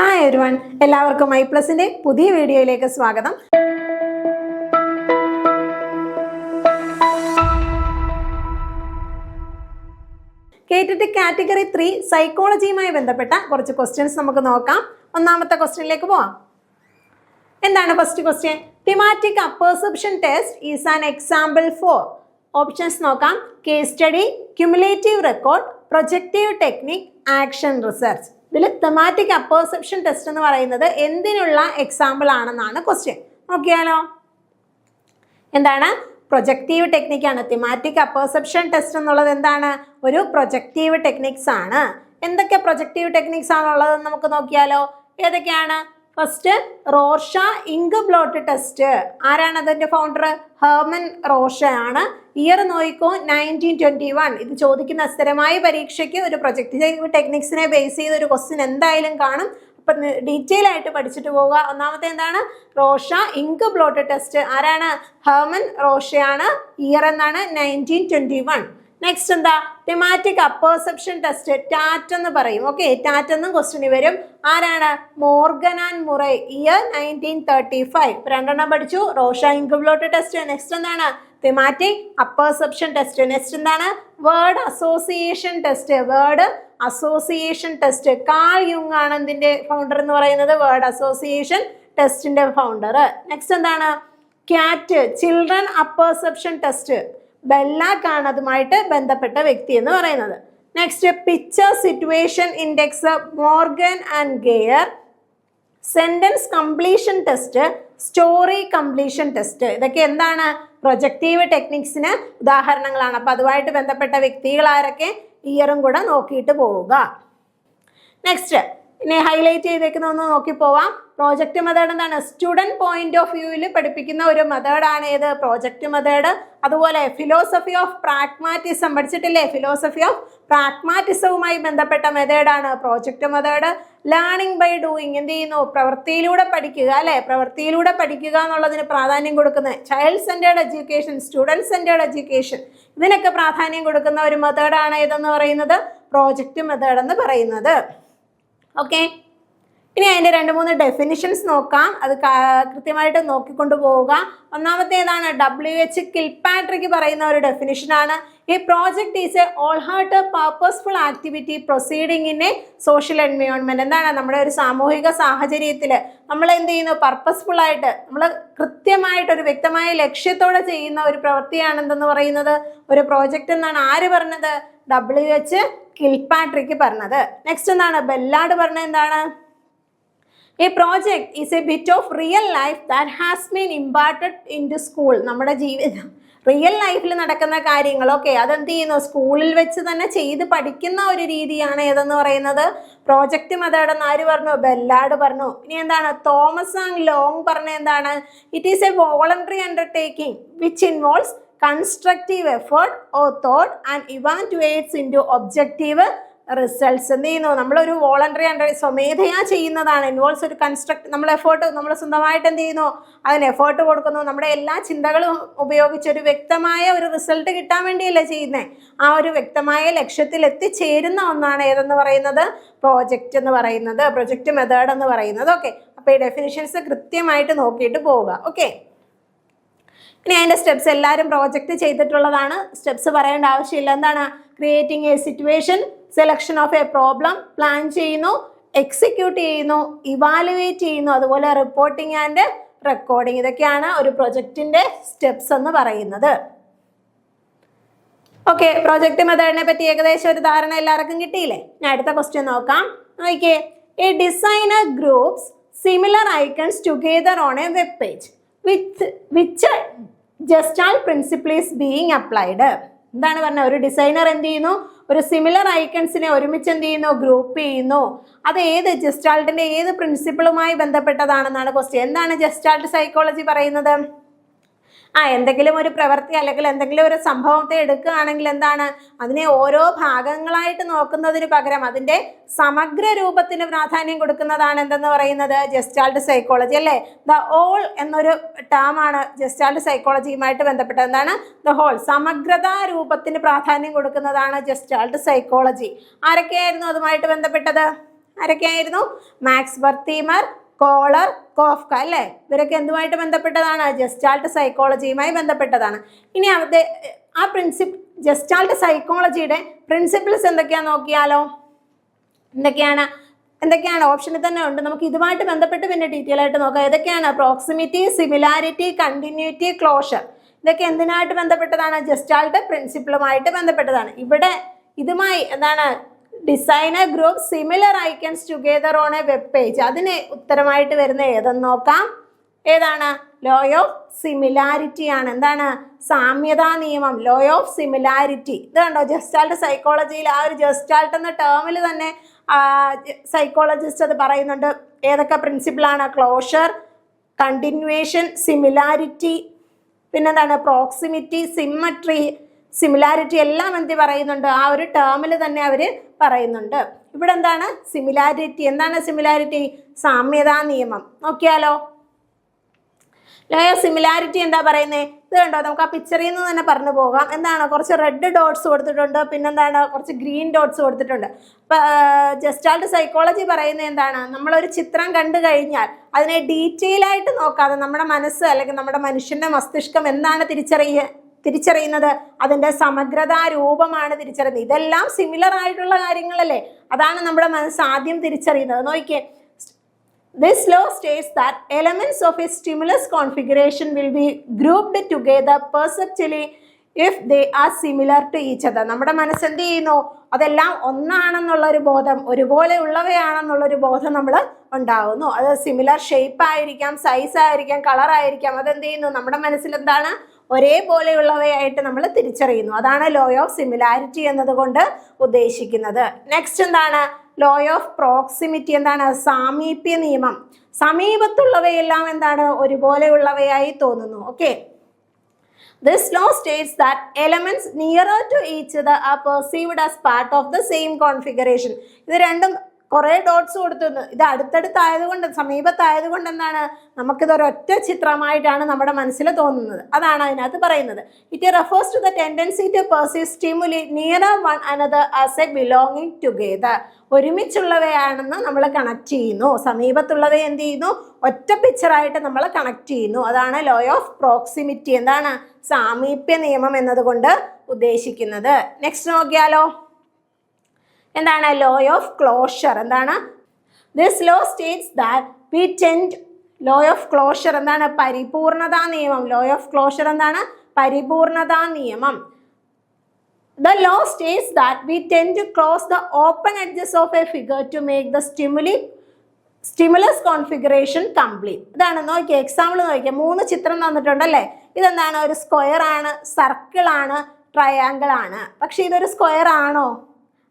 Hi everyone, എല്ലാവർക്കും ഐപ്ലസിന്റെ പുതിയ വീഡിയോയിലേക്ക് സ്വാഗതം. കേട്ടിട്ട് കാറ്റഗറി 3 സൈക്കോളജിയുമായി ബന്ധപ്പെട്ട കുറച്ച് ക്വസ്റ്റ്യൻസ് നമുക്ക് നോക്കാം. ഒന്നാമത്തെ ക്വസ്റ്റ്യനിലേക്ക് പോവാം. എന്താണ് first question? Thematic apperception test is an example for. Options നോക്കാം. Case study, cumulative record, projective technique, action research. ഇതിൽ തെമാറ്റിക് അപ്പർസെപ്ഷൻ ടെസ്റ്റ് എന്ന് പറയുന്നത് എന്തിനുള്ള എക്സാമ്പിൾ ആണെന്നാണ് ക്വസ്റ്റ്യൻ. നോക്കിയാലോ, എന്താണ്? പ്രൊജക്റ്റീവ് ടെക്നിക്കാണ്. തിമാറ്റിക് അപ്പർസെപ്ഷൻ ടെസ്റ്റ് എന്നുള്ളത് എന്താണ്? ഒരു പ്രൊജക്റ്റീവ് ടെക്നിക്സ് ആണ്. എന്തൊക്കെ പ്രൊജക്റ്റീവ് ടെക്നിക്സ് ആണുള്ളതെന്ന് നമുക്ക് നോക്കിയാലോ. ഏതൊക്കെയാണ്? First, Rorschach ink blot test. ആരാണ് അതിന്റെ ഫൗണ്ടർ? ഹെർമൻ റോഷ ആണ്. ഇയർ നോയിക്കോ 1921. ഇത് ചോദിക്കുന്ന സ്ഥിരമായ പരീക്ഷയ്ക്ക് ഒരു പ്രൊജക്റ്റീവ് ടെക്നിക്സിനെ ബേസ് ചെയ്ത ഒരു ക്വസ്റ്റ്യൻ എന്തായാലും കാണും. അപ്പൊ ഡീറ്റെയിൽ ആയിട്ട് പഠിച്ചിട്ട് പോവുക. ഒന്നാമത്തെ എന്താണ്? Rorschach ink blot test. ആരാണ്? ഹെർമൻ റോഷയാണ്. ഇയർ എന്നാണ് 1921. നെക്സ്റ്റ് എന്താ? തെമാറ്റിക് അപ്പർസെപ്ഷൻ ടെസ്റ്റ്, ടാറ്റ് എന്ന് പറയും. ഓക്കെ, ടാറ്റ് എന്നും ക്വസ്റ്റ്യൻ വരും. ആരാണ്? Morgan and Murray, year 1935. രണ്ടെണ്ണം പഠിച്ചു. Rorschach ink blot test. Next എന്താണ്? Thematic apperception test. നെക്സ്റ്റ് എന്താണ്? Word association test. Word association test. Carl യുങ് ആണ് ഇതിന്റെ ഫൗണ്ടർ എന്ന് പറയുന്നത്. വേർഡ് അസോസിയേഷൻ ടെസ്റ്റിന്റെ ഫൗണ്ടർ. നെക്സ്റ്റ് എന്താണ്? CAT, children apperception test. Bellak ആണ് അതുമായിട്ട് ബന്ധപ്പെട്ട വ്യക്തി എന്ന് പറയുന്നത്. Next, picture situation index, Morgan and Gair. Sentence completion test, story completion test. ഇതൊക്കെ എന്താണ്? പ്രൊജക്റ്റീവ് ടെക്നിക്സിന് ഉദാഹരണങ്ങളാണ്. അപ്പൊ അതുമായിട്ട് ബന്ധപ്പെട്ട വ്യക്തികൾ ആരൊക്കെ? ഇയറും കൂടെ നോക്കിയിട്ട് പോവുക. നെക്സ്റ്റ്, ഇനി ഹൈലൈറ്റ് ചെയ്തേക്കുന്ന ഒന്ന് നോക്കി പോവാം. പ്രോജക്റ്റ് മെത്തേഡ് എന്താണ്? സ്റ്റുഡൻറ് പോയിന്റ് ഓഫ് വ്യൂവിൽ പഠിപ്പിക്കുന്ന ഒരു മെത്തേഡാണ് ഏത്? Project method. അതുപോലെ ഫിലോസഫി ഓഫ് പ്രാഗ്മാറ്റിസം പഠിച്ചിട്ടില്ലേ? ഫിലോസഫി ഓഫ് പ്രാഗ്മാറ്റിസവുമായി ബന്ധപ്പെട്ട മെത്തേഡാണ് project method. Learning by doing, എന്ത് ചെയ്യുന്നു? പ്രവൃത്തിയിലൂടെ പഠിക്കുക, അല്ലെ? പ്രവൃത്തിയിലൂടെ പഠിക്കുക എന്നുള്ളതിന് പ്രാധാന്യം കൊടുക്കുന്നത്. Child centred education, student centred education, ഇതിനൊക്കെ പ്രാധാന്യം കൊടുക്കുന്ന ഒരു മെത്തേഡാണ് ഏതെന്ന് പറയുന്നത്? പ്രോജക്റ്റ് മെത്തേഡ് എന്ന് പറയുന്നത്. ഓക്കെ, ഇനി അതിന്റെ 2-3 ഡെഫിനിഷൻസ് നോക്കാം. അത് കൃത്യമായിട്ട് നോക്കിക്കൊണ്ട് പോവുക. ഒന്നാമത്തെ ഏതാണ്? WH കിൽപാട്രിക് പറയുന്ന ഒരു ഡെഫിനിഷനാണ്. ഈ project is A all heart purposeful activity proceeding in A social environment. എന്താണ്? നമ്മുടെ ഒരു സാമൂഹിക സാഹചര്യത്തിൽ നമ്മൾ എന്ത് ചെയ്യുന്നു? പർപ്പസ്ഫുൾ ആയിട്ട് നമ്മൾ കൃത്യമായിട്ട് ഒരു വ്യക്തമായ ലക്ഷ്യത്തോടെ ചെയ്യുന്ന ഒരു പ്രവൃത്തിയാണ് എന്തെന്ന് പറയുന്നത്? ഒരു പ്രോജക്റ്റ് എന്നാണ് ആര് പറഞ്ഞത്? WH കിൽപാട്രിക് പറഞ്ഞത്. നെക്സ്റ്റ് എന്താണ്? ബെല്ലാർഡ് പറഞ്ഞത് എന്താണ്? A project is a bit of real life that has been imparted into school. നമ്മുടെ ജീവിതം റിയൽ ലൈഫിൽ നടക്കുന്ന കാര്യങ്ങൾ, ഓക്കെ, അതെന്ത് ചെയ്യുന്നു? സ്കൂളിൽ വെച്ച് തന്നെ ചെയ്ത് പഠിക്കുന്ന ഒരു രീതിയാണ് ഏതെന്ന് പറയുന്നത്? പ്രോജക്റ്റ് മെത്തേഡ് എന്ന് ആര് പറഞ്ഞു? ബെല്ലാർഡ് പറഞ്ഞു. ഇനി എന്താണ്? തോമസ് ആൻഡ് ലോങ് പറഞ്ഞ എന്താണ്? It is A voluntary undertaking which involves constructive effort or thought and evaluates into objective results. എന്ത് ചെയ്യുന്നു? നമ്മളൊരു വോളണ്ടറി സ്വമേധയാ ചെയ്യുന്നതാണ്. ഇൻവോൾവ്സ് ഒരു നമ്മൾ എഫേർട്ട്, നമ്മൾ സ്വന്തമായിട്ട് എന്ത് ചെയ്യുന്നു? അതിന് എഫേർട്ട് കൊടുക്കുന്നു. നമ്മുടെ എല്ലാ ചിന്തകളും ഉപയോഗിച്ച് ഒരു വ്യക്തമായ ഒരു റിസൾട്ട് കിട്ടാൻ വേണ്ടിയല്ലേ ചെയ്യുന്നത്? ആ ഒരു വ്യക്തമായ ലക്ഷ്യത്തിൽ എത്തിച്ചേരുന്ന ഒന്നാണ് ഏതെന്ന് പറയുന്നത്? പ്രോജക്റ്റ് എന്ന് പറയുന്നത്, പ്രൊജക്റ്റ് മെത്തേഡ് എന്ന് പറയുന്നത്. ഓക്കെ, അപ്പൊ ഈ ഡെഫിനിഷൻസ് കൃത്യമായിട്ട് നോക്കിയിട്ട് പോവുക. ഓക്കെ, ഇനി അതിൻ്റെ സ്റ്റെപ്സ് എല്ലാവരും പ്രോജക്റ്റ് ചെയ്തിട്ടുള്ളതാണ്. സ്റ്റെപ്സ് പറയേണ്ട ആവശ്യമില്ല. എന്താണ്? Creating A situation, selection of A problem, plan ചെയ്യുന്നു, എക്സിക്യൂട്ട് ചെയ്യുന്നു, ഇവാലുവേറ്റ് ചെയ്യുന്നു, അതുപോലെ റിപ്പോർട്ടിംഗ് ആൻഡ് റെക്കോർഡിംഗ്. ഇതൊക്കെയാണ് ഒരു പ്രൊജക്റ്റിന്റെ സ്റ്റെപ്സ് എന്ന് പറയുന്നത്. ഓക്കെ, പ്രോജക്റ്റ് മെത്തേഡിനെ പറ്റി ഏകദേശം ഒരു ധാരണ എല്ലാവർക്കും കിട്ടിയില്ലേ? ഞാൻ അടുത്ത ക്വസ്റ്റ്യൻ നോക്കാം. നോക്കിയേ, A designer groups similar icons together on A web page which Gestalt principle is being applied. എന്താണ് പറഞ്ഞത്? ഒരു ഡിസൈനർ എന്ത് ചെയ്യുന്നു? ഒരു സിമിലർ ഐക്കൺസിനെ ഒരുമിച്ച് എന്ത് ചെയ്യുന്നു? ഗ്രൂപ്പ് ചെയ്യുന്നു. അത് ഏത് ജസ്റ്റാൾട്ടിന്റെ ഏത് പ്രിൻസിപ്പിളുമായി ബന്ധപ്പെട്ടതാണെന്നാണ് ക്വസ്റ്റ്യൻ. എന്താണ് ജസ്റ്റാൾട്ട് സൈക്കോളജി പറയുന്നത്? എന്തെങ്കിലും ഒരു പ്രവൃത്തി അല്ലെങ്കിൽ എന്തെങ്കിലും ഒരു സംഭവത്തെ എടുക്കുകയാണെങ്കിൽ എന്താണ്? അതിനെ ഓരോ ഭാഗങ്ങളായിട്ട് നോക്കുന്നതിന് പകരം അതിന്റെ സമഗ്ര രൂപത്തിന് പ്രാധാന്യം കൊടുക്കുന്നതാണ് എന്തെന്ന് പറയുന്നത്? ജസ്റ്റാൾട്ട് സൈക്കോളജി, അല്ലേ? ദ ഓൾ എന്നൊരു ടേമാണ് ജസ്റ്റാൾട്ട് സൈക്കോളജിയുമായിട്ട് ബന്ധപ്പെട്ടത്. എന്താണ്? ദ ഹോൾ, സമഗ്രതാ രൂപത്തിന് പ്രാധാന്യം കൊടുക്കുന്നതാണ് ജസ്റ്റാൾട്ട് സൈക്കോളജി. ആരൊക്കെയായിരുന്നു അതുമായിട്ട് ബന്ധപ്പെട്ടത്? ആരൊക്കെയായിരുന്നു? മാക്സ് ബർത്തീമർ, കോളർ, കോഫ്ക അല്ലേ? ഇവരൊക്കെ എന്തുമായിട്ട് ബന്ധപ്പെട്ടതാണ്? ജസ്റ്റാൾട്ട് സൈക്കോളജിയുമായി ബന്ധപ്പെട്ടതാണ്. ഇനി ആ ജസ്റ്റാൾട്ട് സൈക്കോളജിയുടെ പ്രിൻസിപ്പിൾസ് എന്തൊക്കെയാണെന്ന് നോക്കിയാലോ. എന്തൊക്കെയാണ് ഓപ്ഷനിൽ തന്നെ ഉണ്ട്. നമുക്ക് ഇതുമായിട്ട് ബന്ധപ്പെട്ട് പിന്നെ ഡീറ്റെയിൽ ആയിട്ട് നോക്കാം. ഏതൊക്കെയാണ്? Proximity, similarity, continuity, closure. ഇതൊക്കെ എന്തിനായിട്ട് ബന്ധപ്പെട്ടതാണ്? ജസ്റ്റാൾട്ട് പ്രിൻസിപ്പിളുമായിട്ട് ബന്ധപ്പെട്ടതാണ്. ഇവിടെ ഇതുമായി എന്താണ്? Design A group similar icons together on A web page. അതിന് ഉത്തരമായിട്ട് വരുന്ന ഏതെന്ന് നോക്കാം. ഏതാണ്? ലോ ഓഫ് സിമിലാരിറ്റി ആണ്. എന്താണ്? സാമ്യതാ നിയമം, ലോ ഓഫ് സിമിലാരിറ്റി. ഇത് കണ്ടോ, ജസ്റ്റാൾട്ട് സൈക്കോളജിയിൽ ആ ഒരു ജസ്റ്റാൾട്ട് എന്ന ടേമിൽ തന്നെ സൈക്കോളജിസ്റ്റ് അത് പറയുന്നുണ്ട്. ഏതൊക്കെ പ്രിൻസിപ്പിളാണ്? ക്ലോഷർ, കണ്ടിന്യൂവേഷൻ, സിമിലാരിറ്റി, പിന്നെന്താണ്? പ്രോക്സിമിറ്റി, സിമ്മട്രി, സിമിലാരിറ്റി എല്ലാം എന്ത് പറയുന്നുണ്ട്? ആ ഒരു ടേമിൽ തന്നെ അവർ പറയുന്നുണ്ട്. ഇവിടെ എന്താണ് സിമിലാരിറ്റി? എന്താണ് സിമിലാരിറ്റി? സാമ്യതാ നിയമം. നോക്കിയാലോ. ലോ ഓഫ് സിമിലാരിറ്റി എന്താ പറയുന്നത്? ഇത് കണ്ടോ, നമുക്ക് ആ പിക്ചറിൽ നിന്ന് തന്നെ പറഞ്ഞു പോകാം. എന്താണ്? കുറച്ച് റെഡ് ഡോട്ട്സ് കൊടുത്തിട്ടുണ്ട്, പിന്നെന്താണ്? കുറച്ച് ഗ്രീൻ ഡോട്ട്സ് കൊടുത്തിട്ടുണ്ട്. ജസ്റ്റാൾട്ട് സൈക്കോളജി പറയുന്നത് എന്താണ്? നമ്മളൊരു ചിത്രം കണ്ടു കഴിഞ്ഞാൽ അതിനെ ഡീറ്റെയിൽ ആയിട്ട് നോക്കാതെ നമ്മുടെ മനസ്സ് അല്ലെങ്കിൽ നമ്മുടെ മനുഷ്യന്റെ മസ്തിഷ്കം എന്താണ് തിരിച്ചറിയുന്നത്? അതിൻ്റെ സമഗ്രതാ രൂപമാണ് തിരിച്ചറിയുന്നത്. ഇതെല്ലാം സിമിലർ ആയിട്ടുള്ള കാര്യങ്ങളല്ലേ? അതാണ് നമ്മുടെ മനസ്സ് ആദ്യം തിരിച്ചറിയുന്നത്. നോക്കിയേ, this law states that elements of a stimulus configuration will be grouped together perceptually if they are similar to each other. നമ്മുടെ മനസ്സ് എന്ത് ചെയ്യുന്നു? അതെല്ലാം ഒന്നാണെന്നുള്ളൊരു ബോധം, ഒരുപോലെ ഉള്ളവയാണെന്നുള്ളൊരു ബോധം നമ്മൾ ഉണ്ടാകുന്നു. അത് സിമിലർ ഷേപ്പ് ആയിരിക്കാം, സൈസ് ആയിരിക്കാം, കളർ ആയിരിക്കാം. അതെന്ത് ചെയ്യുന്നു? നമ്മുടെ മനസ്സിൽ എന്താണ്? ഒരേപോലെയുള്ളവയായിട്ട് നമ്മൾ തിരിച്ചറിയുന്നു. അതാണ് ലോ ഓഫ് സിമിലാരിറ്റി എന്നതുകൊണ്ട് ഉദ്ദേശിക്കുന്നത്. നെക്സ്റ്റ് എന്താണ്? Law of proximity. എന്താണ്? സാമീപ്യ നിയമം. സമീപത്തുള്ളവയെല്ലാം എന്താണ്? ഒരുപോലെയുള്ളവയായി തോന്നുന്നു. Okay, this law states that elements nearer to each other are perceived as part of the same configuration. ഇത് രണ്ടും കുറേ ഡോട്ട്സ് കൊടുത്തുന്നു. ഇത് അടുത്തടുത്തായതുകൊണ്ട്, സമീപത്തായതുകൊണ്ട് എന്താണ്? നമുക്കിതൊരൊറ്റ ചിത്രമായിട്ടാണ് നമ്മുടെ മനസ്സിൽ തോന്നുന്നത്. അതാണ് അതിനകത്ത് പറയുന്നത്. It refers to the tendency to perceive stimuli nearer one another as a belonging together. ഒരുമിച്ചുള്ളവയാണെന്ന് നമ്മൾ കണക്ട് ചെയ്യുന്നു. സമീപത്തുള്ളവയെ എന്ത് ചെയ്യുന്നു? ഒറ്റ പിക്ചറായിട്ട് നമ്മൾ കണക്ട് ചെയ്യുന്നു. അതാണ് ലോ ഓഫ് പ്രോക്സിമിറ്റി. എന്താണ്? സാമീപ്യ നിയമം എന്നതുകൊണ്ട് ഉദ്ദേശിക്കുന്നത്. നെക്സ്റ്റ് നോക്കിയാലോ. എന്താണ്? Law of closure. എന്താണ്? This law states that we tend. Law of closure എന്താണ്? പരിപൂർണതാ നിയമം. ലോ ഓഫ് ക്ലോഷർ എന്താണ്? പരിപൂർണതാ നിയമം. The law states that we tend to close the open edges of a figure to make the stimulus configuration complete. ഇതാണ്. നോക്കിയേ, example നോക്കിയേ. 3 ചിത്രം തന്നിട്ടുണ്ടല്ലേ? ഇതെന്താണ്? ഒരു സ്ക്വയർ ആണ്, സർക്കിൾ ആണ്, ട്രയാങ്കിൾ ആണ്. പക്ഷെ ഇതൊരു സ്ക്വയർ ആണോ?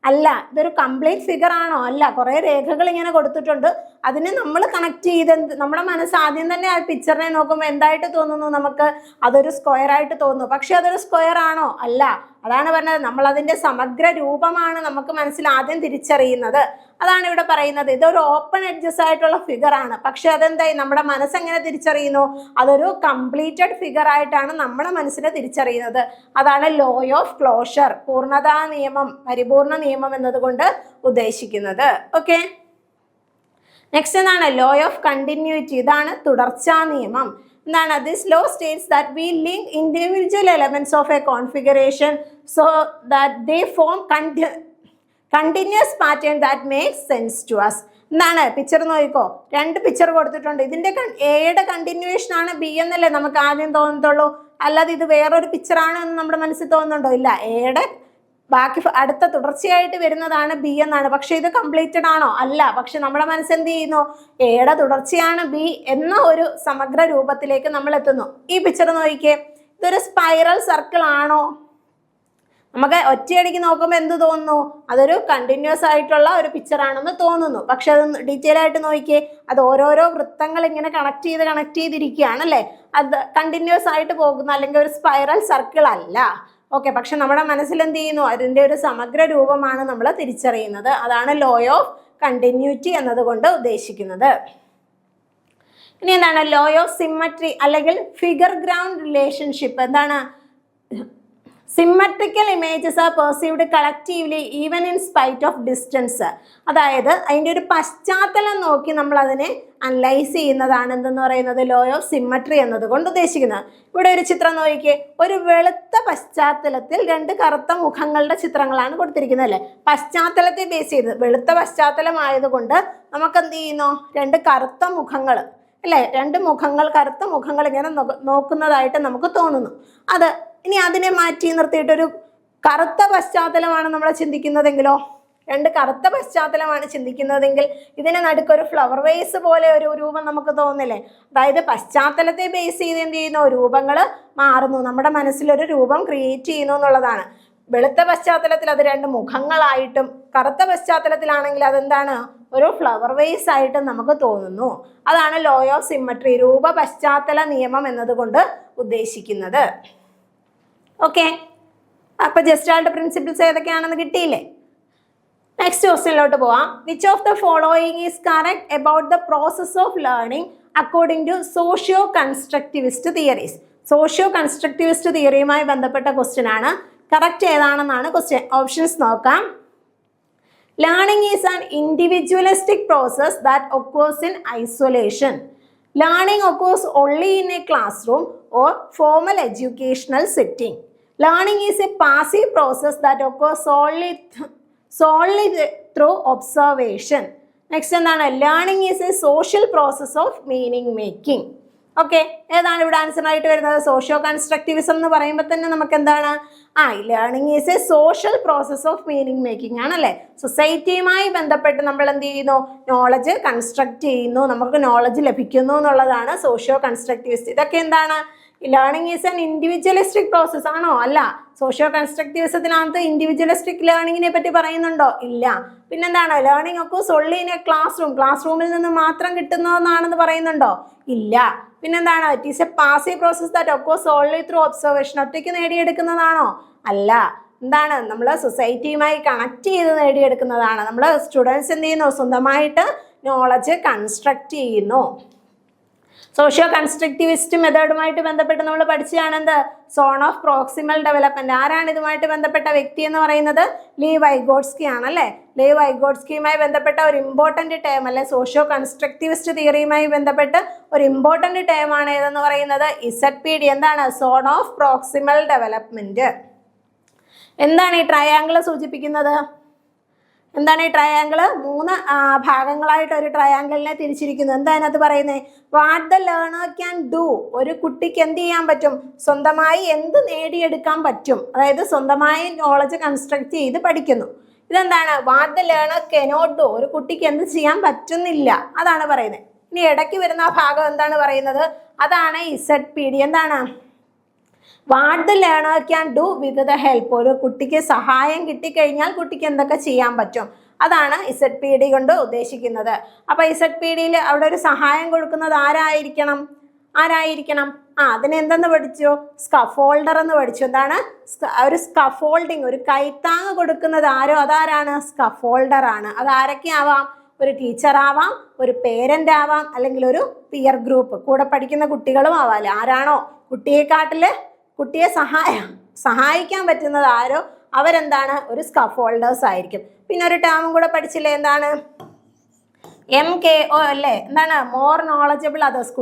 അല്ല. ഇതൊരു കംപ്ലീറ്റ് ഫിഗർ ആണോ? അല്ല. കുറേ രേഖകൾ ഇങ്ങനെ കൊടുത്തിട്ടുണ്ട്. അതിനെ നമ്മൾ കണക്ട് ചെയ്ത് നമ്മുടെ മനസ്സ് ആദ്യം തന്നെ ആ പിക്ചറിനെ നോക്കുമ്പോൾ എന്തായിട്ട് തോന്നുന്നു? നമുക്ക് അതൊരു സ്ക്വയർ ആയിട്ട് തോന്നുന്നു. പക്ഷെ അതൊരു സ്ക്വയർ ആണോ? അല്ല. അതാണ് പറഞ്ഞത്, നമ്മൾ അതിൻ്റെ സമഗ്ര രൂപമാണ് നമുക്ക് മനസ്സിൽ ആദ്യം തിരിച്ചറിയുന്നത്. അതാണ് ഇവിടെ പറയുന്നത്. ഇതൊരു ഓപ്പൺ എഡ്ജസ് ആയിട്ടുള്ള ഫിഗർ ആണ്. പക്ഷെ അതെന്തായി? നമ്മുടെ മനസ്സ് എങ്ങനെ തിരിച്ചറിയുന്നു? അതൊരു കംപ്ലീറ്റഡ് ഫിഗർ ആയിട്ടാണ് നമ്മുടെ മനസ്സിനെ തിരിച്ചറിയുന്നത്. അതാണ് ലോ ഓഫ് ക്ലോഷർ, പൂർണ്ണതാ നിയമം, പരിപൂർണ നിയമം എന്നതുകൊണ്ട് ഉദ്ദേശിക്കുന്നത്. ഓക്കെ, നെക്സ്റ്റ് എന്താണ്? Law of continuity. ഇതാണ് തുടർച്ചാ നിയമം. എന്താണ്? This law states that we link individual elements of a configuration so that they form continuous pattern that makes sense to us. എന്താണ്? പിക്ചർ നോക്കിക്കോ. 2 പിക്ചർ കൊടുത്തിട്ടുണ്ട്. ഇതിന്റെ എയുടെ കണ്ടിന്യൂവേഷൻ ആണ് ബി എന്നല്ലേ നമുക്ക് ആദ്യം തോന്നത്തുള്ളൂ. അല്ലാതെ ഇത് വേറൊരു പിക്ചറാണ് എന്ന് നമ്മുടെ മനസ്സിൽ തോന്നുന്നുണ്ടോ? ഇല്ല. എയുടെ ബാക്കി അടുത്ത തുടർച്ചയായിട്ട് വരുന്നതാണ് ബി എന്നാണ്. പക്ഷെ ഇത് കംപ്ലീറ്റഡ് ആണോ? അല്ല. പക്ഷെ നമ്മുടെ മനസ്സ് എന്ത് ചെയ്യുന്നു? എയുടെ തുടർച്ചയാണ് ബി എന്ന ഒരു സമഗ്ര രൂപത്തിലേക്ക് നമ്മൾ എത്തുന്നു. ഈ പിക്ചർ നോക്കിക്കേ. ഇതൊരു സ്പൈറൽ സർക്കിൾ ആണോ? നമുക്ക് ഒറ്റയടിക്ക് നോക്കുമ്പോൾ എന്ത് തോന്നുന്നു? അതൊരു കണ്ടിന്യൂസ് ആയിട്ടുള്ള ഒരു പിക്ചർ ആണെന്ന് തോന്നുന്നു. പക്ഷെ അത് ഡീറ്റെയിൽ ആയിട്ട് നോക്കിയേ. അത് ഓരോരോ വൃത്തങ്ങൾ ഇങ്ങനെ കണക്ട് ചെയ്തിരിക്കുകയാണല്ലേ. അത് കണ്ടിന്യൂസ് ആയിട്ട് പോകുന്ന അല്ലെങ്കിൽ ഒരു സ്പൈറൽ സർക്കിൾ അല്ല. ഓക്കെ, പക്ഷെ നമ്മുടെ മനസ്സിൽ എന്ത് ചെയ്യുന്നു? അതിൻ്റെ ഒരു സമഗ്ര രൂപമാണ് നമ്മൾ തിരിച്ചറിയുന്നത്. അതാണ് ലോ ഓഫ് കണ്ടിന്യൂറ്റി എന്നതുകൊണ്ട് ഉദ്ദേശിക്കുന്നത്. ഇനി എന്താണ്? ലോ ഓഫ് സിമ്മട്രി അല്ലെങ്കിൽ ഫിഗർ ഗ്രൗണ്ട് റിലേഷൻഷിപ്പ്. എന്താണ്? Symmetrical images R perceived collectively even in spite of distance. അതായത് അതിൻ്റെ ഒരു പശ്ചാത്തലം നോക്കി നമ്മൾ അതിനെ അനലൈസ് ചെയ്യുന്നതാണ് എന്തെന്ന് പറയുന്നത് ലോ ഓഫ് സിമ്മട്രി എന്നതുകൊണ്ട് ഉദ്ദേശിക്കുന്നത്. ഇവിടെ ഒരു ചിത്രം നോക്കിക്കേ, ഒരു വെളുത്ത പശ്ചാത്തലത്തിൽ രണ്ട് കറുത്ത മുഖങ്ങളുടെ ചിത്രങ്ങളാണ് കൊടുത്തിരിക്കുന്നത് അല്ലേ. പശ്ചാത്തലത്തെ ബേസ് ചെയ്ത് വെളുത്ത പശ്ചാത്തലമായതുകൊണ്ട് നമുക്ക് എന്ത് ചെയ്യുന്നു, രണ്ട് കറുത്ത മുഖങ്ങൾ അല്ലേ, രണ്ട് മുഖങ്ങൾ, കറുത്ത മുഖങ്ങൾ ഇങ്ങനെ നോക്കുന്നതായിട്ട് നമുക്ക് തോന്നുന്നു. അത് ഇനി അതിനെ മാറ്റി നിർത്തിയിട്ടൊരു കറുത്ത പശ്ചാത്തലമാണ് നമ്മൾ ചിന്തിക്കുന്നതെങ്കിലോ, രണ്ട് കറുത്ത പശ്ചാത്തലമാണ് ചിന്തിക്കുന്നതെങ്കിൽ ഇതിനെ നടുക്കൊരു ഫ്ലവർ വേസ് പോലെ ഒരു രൂപം നമുക്ക് തോന്നില്ലേ. അതായത് പശ്ചാത്തലത്തെ ബേസ് ചെയ്ത് എന്ത് ചെയ്യുന്നു, രൂപങ്ങൾ മാറുന്നു, നമ്മുടെ മനസ്സിലൊരു രൂപം ക്രിയേറ്റ് ചെയ്യുന്നു എന്നുള്ളതാണ്. വെളുത്ത പശ്ചാത്തലത്തിൽ അത് രണ്ട് മുഖങ്ങളായിട്ടും കറുത്ത പശ്ചാത്തലത്തിലാണെങ്കിൽ അതെന്താണ്, ഒരു ഫ്ലവർ വേസ് ആയിട്ടും നമുക്ക് തോന്നുന്നു. അതാണ് ലോ ഓഫ് സിമ്മട്രി, രൂപ പശ്ചാത്തല നിയമം എന്നതുകൊണ്ട് ഉദ്ദേശിക്കുന്നത്. ഓക്കെ, അപ്പൊ ജസ്റ്റാൾട്ട് പ്രിൻസിപ്പിൾസ് ഏതൊക്കെയാണെന്ന് കിട്ടിയില്ലേ. നെക്സ്റ്റ് ക്വസ്റ്റ്യനിലോട്ട് പോവാം. Which of the following is correct about the process of learning according to socio constructivist theories. Socio constructivist തിയറിയുമായി ബന്ധപ്പെട്ട ക്വസ്റ്റ്യൻ ആണ്. കറക്റ്റ് ഏതാണെന്നാണ് ക്വസ്റ്റ്യൻ. ഓപ്ഷൻസ് നോക്കാം. Learning is an individualistic process that occurs in isolation. Learning occurs only in a classroom or formal educational setting. Learning is a passive process that occurs solely through observation. Next എന്താണ്, learning is A social process of meaning making. Okay, ഏതാണ് ഇവിടെ answer ആയിട്ട് വരുന്നത്? Socio constructivism എന്ന് പറയുമ്പോൾ തന്നെ നമുക്ക് എന്താണ്, learning is A social process of meaning making ആണല്ലേ. സൊസൈറ്റിയുമായി ബന്ധപ്പെട്ട് നമ്മൾ എന്ത് ചെയ്യുന്നു, നോളജ് കൺസ്ട്രക്ട് ചെയ്യുന്നു, നമുക്ക് നോളജ് ലഭിക്കുന്നു എന്നുള്ളതാണ് സോഷ്യോ കൺസ്ട്രക്റ്റിവിസ്റ്റ്. ഇതൊക്കെ എന്താണ്, learning is an individualistic process ആണോ? അല്ല. സോഷ്യോ കൺസ്ട്രക്റ്റിവിസത്തിനകത്ത് ഇൻഡിവിജ്വലിസ്റ്റിക് ലേണിങ്ങിനെ പറ്റി പറയുന്നുണ്ടോ? ഇല്ല. പിന്നെന്താണ്, ലേണിംഗ് ഒക്കെ സോൺലി ഇൻ എ ക്ലാസ് റൂമിൽ നിന്ന് മാത്രം കിട്ടുന്നതെന്നാണെന്ന് പറയുന്നുണ്ടോ? ഇല്ല. പിന്നെന്താണ്, it is A passive process that occurs only through observation. ഒറ്റയ്ക്ക് നേടിയെടുക്കുന്നതാണോ? അല്ല. എന്താണ്, നമ്മൾ സൊസൈറ്റിയുമായി കണക്ട് ചെയ്ത് നേടിയെടുക്കുന്നതാണ്. നമ്മൾ സ്റ്റുഡൻസ് എന്ത് ചെയ്യുന്നു, സ്വന്തമായിട്ട് നോളജ് കൺസ്ട്രക്ട് ചെയ്യുന്നു. സോഷ്യോ കൺസ്ട്രക്റ്റിവിസ്റ്റ് മെത്തേഡുമായിട്ട് ബന്ധപ്പെട്ട് നമ്മൾ പഠിച്ചതാണ് എന്ത്, സോൺ ഓഫ് പ്രോക്സിമൽ ഡെവലപ്മെന്റ്. ആരാണ് ഇതുമായിട്ട് ബന്ധപ്പെട്ട വ്യക്തി എന്ന് പറയുന്നത്? ലീ വൈഗോട്സ്കി ആണല്ലേ. ലീ വൈഗോട്സ്കിയുമായി ബന്ധപ്പെട്ട ഒരു ഇമ്പോർട്ടന്റ് ടേം അല്ലെ, സോഷ്യോ കൺസ്ട്രക്റ്റിവിസ്റ്റ് തിയറിയുമായി ബന്ധപ്പെട്ട് ഒരു ഇമ്പോർട്ടന്റ് ടേം ആണ് ഏതെന്ന് പറയുന്നത് ZPD. എന്താണ്, സോൺ ഓഫ് പ്രോക്സിമൽ ഡെവലപ്മെന്റ്. എന്താണ് ഈ ട്രയാങ്കിൾ സൂചിപ്പിക്കുന്നത്? എന്താണ് ഈ ട്രയാങ്കിൾ? 3 ഭാഗങ്ങളായിട്ട് ഒരു ട്രയാങ്കിളിനെ തിരിച്ചിരിക്കുന്നു. എന്താ അതിനകത്ത് പറയുന്നത്? What the learner can do. ഒരു കുട്ടിക്ക് എന്ത് ചെയ്യാൻ പറ്റും? സ്വന്തമായി എന്ത് നേടിയെടുക്കാൻ പറ്റും? അതായത് സ്വന്തമായി നോളജ് കൺസ്ട്രക്ട് ചെയ്ത് പഠിക്കുന്നു. ഇതെന്താണ്? What the learner cannot do. ഒരു കുട്ടിക്ക് എന്ത് ചെയ്യാൻ പറ്റുന്നില്ല, അതാണ് പറയുന്നത്. ഇനി ഇടയ്ക്ക് വരുന്ന ആ ഭാഗം എന്താണ് പറയുന്നത്? അതാണ് ZPD. എന്താണ്? What the learner can do with the help. ഒരു കുട്ടിക്ക് സഹായം കിട്ടിക്കഴിഞ്ഞാൽ കുട്ടിക്ക് എന്തൊക്കെ ചെയ്യാൻ പറ്റും, അതാണ് ZPD കൊണ്ട് ഉദ്ദേശിക്കുന്നത്. അപ്പോൾ ZPDയിൽ അവിടെ ഒരു സഹായം കൊടുക്കുന്നത് ആരായിരിക്കണം? അതിനെന്തെന്ന് പഠിച്ചു? സ്കഫോൾഡർ എന്ന് പഠിച്ചു. എന്താണ്? ഒരു സ്കഫോൾഡിങ്, ഒരു കൈത്താങ് കൊടുക്കുന്നത് ആരോ, അതാരാണ്? സ്കഫോൾഡർ ആണ്. അത് ആരൊക്കെ ആവാം? ഒരു ടീച്ചർ ആവാം, ഒരു പേരൻ്റ് ആവാം, അല്ലെങ്കിൽ ഒരു പിയർ ഗ്രൂപ്പ്, കൂടെ പഠിക്കുന്ന കുട്ടികളും ആവാം. ആരാണോ കുട്ടിയെ സഹായിക്കാൻ പറ്റുന്നത് ആരോ അവരെന്താണ്? ഒരു സ്കഫോൾഡേഴ്സ് ആയിരിക്കും. പിന്നെ ഒരു ടേമും കൂടെ പഠിച്ചില്ലേ, എന്താണ്? MKO അല്ലേ. എന്താണ്? More knowledgeable others.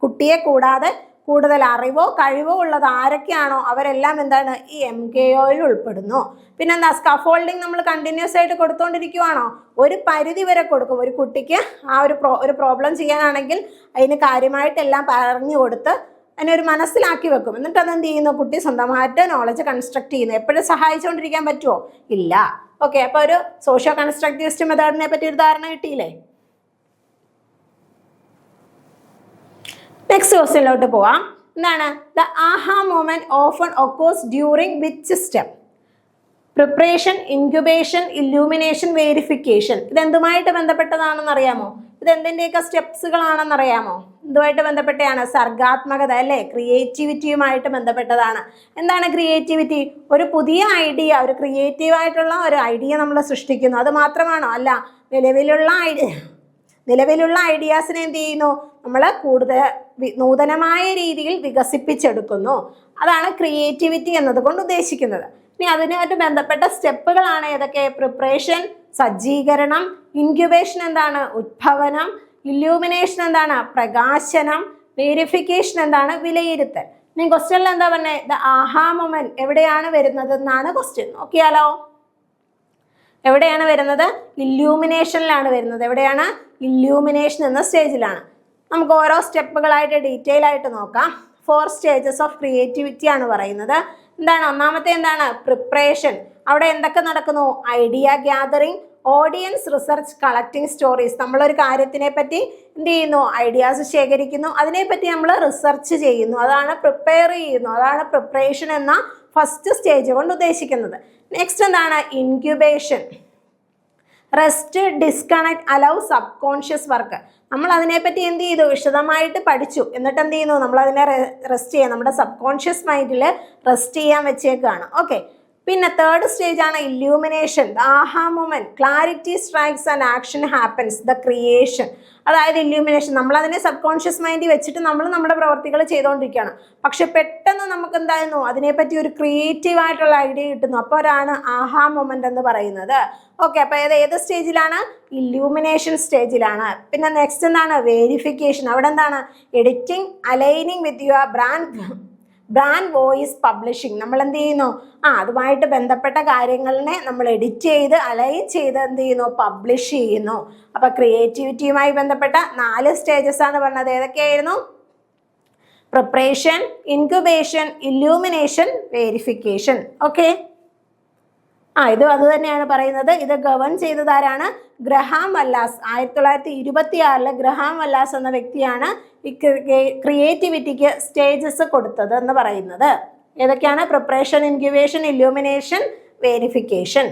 കുട്ടിയെ കൂടാതെ കൂടുതൽ അറിവോ കഴിവോ ഉള്ളത് ആരൊക്കെയാണോ അവരെല്ലാം എന്താണ്? ഈ MKOയിൽ ഉൾപ്പെടുന്നു. പിന്നെന്താ? സ്കഫോൾഡിങ് നമ്മൾ കണ്ടിന്യൂസ് ആയിട്ട് കൊടുത്തുകൊണ്ടിരിക്കുവാണോ? ഒരു പരിധി വരെ കൊടുക്കും. ഒരു കുട്ടിക്ക് ആ ഒരു പ്രോബ്ലം ചെയ്യാനാണെങ്കിൽ അതിന് കാര്യമായിട്ടെല്ലാം പറഞ്ഞു കൊടുത്ത് അതിനെ ഒരു മനസ്സിലാക്കി വെക്കും. എന്നിട്ട് അതെന്ത് ചെയ്യുന്നു? കുട്ടി സ്വന്തമായിട്ട് നോളജ് കൺസ്ട്രക്ട് ചെയ്യുന്നു. എപ്പോഴും സഹായിച്ചുകൊണ്ടിരിക്കാൻ പറ്റുമോ? ഇല്ല. ഓക്കെ, അപ്പോൾ ഒരു സോഷ്യോ കൺസ്ട്രക്റ്റിവിസ്റ്റ് മെത്തേഡിനെ പറ്റി ഒരു ധാരണ കിട്ടിയില്ലേ? നെക്സ്റ്റ് ക്വസ്റ്റ്യനിലോട്ട് പോവാം. എന്താണ്? The aha moment often occurs during which step? Preparation, incubation, illumination, verification. ഇതെന്തുമായിട്ട് ബന്ധപ്പെട്ടതാണെന്ന് അറിയാമോ? ഇതെന്തിൻ്റെയൊക്കെ സ്റ്റെപ്സുകളാണെന്ന് അറിയാമോ? ഇതുമായിട്ട് ബന്ധപ്പെട്ടതാണ് സർഗാത്മകത അല്ലേ, ക്രിയേറ്റിവിറ്റിയുമായിട്ട് ബന്ധപ്പെട്ടതാണ്. എന്താണ് ക്രിയേറ്റിവിറ്റി? ഒരു പുതിയ ഐഡിയ, ഒരു ക്രിയേറ്റീവായിട്ടുള്ള ഒരു ഐഡിയ നമ്മൾ സൃഷ്ടിക്കുന്നു. അത് മാത്രമാണോ? അല്ല. നിലവിലുള്ള ഐഡിയാസിനെ എന്ത് ചെയ്യുന്നു, നമ്മൾ കൂടുതൽ നൂതനമായ രീതിയിൽ വികസിപ്പിച്ചെടുക്കുന്നു. അതാണ് ക്രിയേറ്റിവിറ്റി എന്നതുകൊണ്ട് ഉദ്ദേശിക്കുന്നത്. ഇനി അതിനായിട്ട് ബന്ധപ്പെട്ട സ്റ്റെപ്പുകളാണ് ഏതൊക്കെ? പ്രിപ്പറേഷൻ സജ്ജീകരണം, ഇൻക്യുബേഷൻ എന്താണ്? ഉദ്ഭവനം, ഇല്യൂമിനേഷൻ എന്താണ്? പ്രകാശനം, വെരിഫിക്കേഷൻ എന്താണ്? വിലയിരുത്തൽ. ഇനി ക്വസ്റ്റ്യനിൽ എന്താ പറഞ്ഞത്? ദ ആഹാ മൊമെന്റ് എവിടെയാണ് വരുന്നത് എന്നാണ് ക്വസ്റ്റ്യൻ. നോക്കിയാലോ, എവിടെയാണ് വരുന്നത്? ഇല്യൂമിനേഷനിലാണ് വരുന്നത്. എവിടെയാണ്? ഇല്യൂമിനേഷൻ എന്ന സ്റ്റേജിലാണ്. നമുക്ക് ഓരോ സ്റ്റെപ്പുകളായിട്ട് ഡീറ്റെയിൽ ആയിട്ട് നോക്കാം. 4 സ്റ്റേജസ് ഓഫ് ക്രിയേറ്റിവിറ്റി ആണ് പറയുന്നത്. എന്താണ്? ഒന്നാമത്തെ എന്താണ്? പ്രിപ്പറേഷൻ. അവിടെ എന്തൊക്കെ നടക്കുന്നു? Idea gathering, audience research, collecting stories. നമ്മളൊരു കാര്യത്തിനെ പറ്റി എന്ത് ചെയ്യുന്നു? ഐഡിയാസ് ശേഖരിക്കുന്നു, അതിനെപ്പറ്റി നമ്മൾ റിസർച്ച് ചെയ്യുന്നു, അതാണ് പ്രിപ്പയർ ചെയ്യുന്നു. അതാണ് പ്രിപ്പറേഷൻ എന്ന ഫസ്റ്റ് സ്റ്റേജ് കൊണ്ട് ഉദ്ദേശിക്കുന്നത്. നെക്സ്റ്റ് എന്താണ്? Incubation. Rest, disconnect, allow sub conscious work. നമ്മൾ അതിനെപ്പറ്റി എന്ത് ചെയ്തു? വിശദമായിട്ട് പഠിച്ചു. എന്നിട്ട് എന്ത് ചെയ്യുന്നു? നമ്മൾ അതിനെ റെസ്റ്റ് ചെയ്യാൻ, നമ്മുടെ സബ് കോൺഷ്യസ് മൈൻഡിൽ റെസ്റ്റ് ചെയ്യാൻ വെച്ചേക്കാണ്. ഓക്കെ. പിന്നെ തേർഡ് സ്റ്റേജ് ആണ് illumination. The aha moment, clarity strikes and action happens, the creation. അതായത് ഇല്യൂമിനേഷൻ, നമ്മളതിനെ സബ് കോൺഷ്യസ് മൈൻഡിൽ വെച്ചിട്ട് നമ്മൾ നമ്മുടെ പ്രവർത്തികൾ ചെയ്തുകൊണ്ടിരിക്കുകയാണ്. പക്ഷെ പെട്ടെന്ന് നമുക്ക് എന്തായിരുന്നു? അതിനെപ്പറ്റി ഒരു ക്രിയേറ്റീവ് ആയിട്ടുള്ള ഐഡിയ കിട്ടുന്നു. അപ്പോഴാണ് ആഹാ മൊമെന്റ് എന്ന് പറയുന്നത്. ഓക്കെ. അപ്പോൾ ഏത് സ്റ്റേജിലാണ്? ഇല്യൂമിനേഷൻ സ്റ്റേജിലാണ്. പിന്നെ നെക്സ്റ്റ് എന്താണ്? വേരിഫിക്കേഷൻ. അവിടെ എന്താണ്? Editing, aligning with your brand voice, publishing. നമ്മൾ എന്ത് ചെയ്യുന്നു? അതുമായിട്ട് ബന്ധപ്പെട്ട കാര്യങ്ങളിനെ നമ്മൾ എഡിറ്റ് ചെയ്ത് അലൈൻ ചെയ്ത് എന്ത് ചെയ്യുന്നു? പബ്ലിഷ് ചെയ്യുന്നു. അപ്പൊ ക്രിയേറ്റിവിറ്റിയുമായി ബന്ധപ്പെട്ട 4 സ്റ്റേജസ് ആണ് പറഞ്ഞത്. ഏതൊക്കെയായിരുന്നു? Preparation, incubation, illumination, verification. Okay. ഇത് അത് തന്നെയാണ് പറയുന്നത്. ഇത് ഗവൺ ചെയ്തത് ആരാണ്? ഗ്രഹാം വല്ലാസ്. 1926 ഗ്രഹാം വല്ലാസ് എന്ന വ്യക്തിയാണ് ഈ ക്രിയേറ്റിവിറ്റിക്ക് സ്റ്റേജസ് കൊടുത്തത് എന്ന് പറയുന്നത്. ഏതൊക്കെയാണ്? Preparation, incubation, illumination, verification.